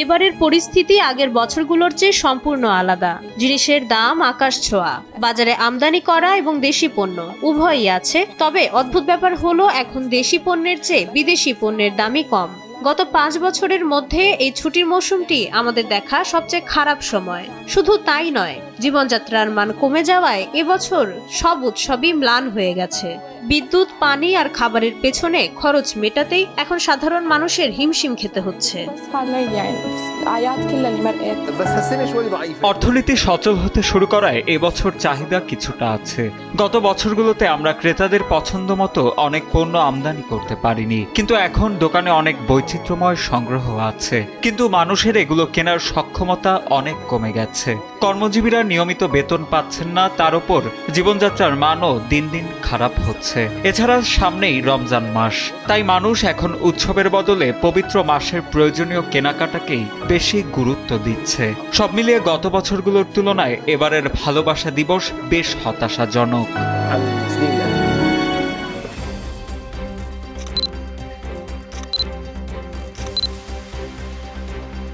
এবারের পরিস্থিতি আগের বছরগুলোর চেয়ে সম্পূর্ণ আলাদা। জিনিসের দাম আকাশ ছোঁয়া। বাজারে আমদানি করা এবং দেশি পণ্য উভয়ই আছে, তবে অদ্ভুত ব্যাপার হলো এখন দেশি পণ্যের চেয়ে বিদেশি পণ্যের দামই কম। গত 5 বছরের মধ্যে এই ছুটির মৌসুমটি আমাদের দেখা সবচেয়ে খারাপ সময়। শুধু তাই নয়, জীবনযাত্রার মান কমে যাওয়ায় এবছর সব উৎসবই ম্লান হয়ে গেছে। বিদ্যুৎ, পানি আর খাবারের পেছনে খরচ মেটাতেই এখন সাধারণ মানুষের হিমশিম খেতে হচ্ছে। অর্থনীতি সচল হতে শুরু করায় এবছর চাহিদা কিছুটা আছে। গত বছরগুলোতে আমরা ক্রেতাদের পছন্দ মতো অনেক পণ্য আমদানি করতে পারিনি, কিন্তু এখন দোকানে অনেক বৈচিত্র্যময় সংগ্রহ আছে। কিন্তু মানুষের এগুলো কেনার সক্ষমতা অনেক কমে গেছে। কর্মজীবীরা নিয়মিত বেতন পাচ্ছেন না, তার উপর জীবনযাত্রার মানও দিন দিন খারাপ হচ্ছে। এছাড়া সামনেই রমজান মাস, তাই মানুষ এখন উৎসবের বদলে পবিত্র মাসের প্রয়োজনীয় কেনাকাটাকেই বেশি গুরুত্ব দিচ্ছে। সব মিলিয়ে গত বছরগুলোর তুলনায় এবারের ভালোবাসা দিবস বেশ হতাশাজনক।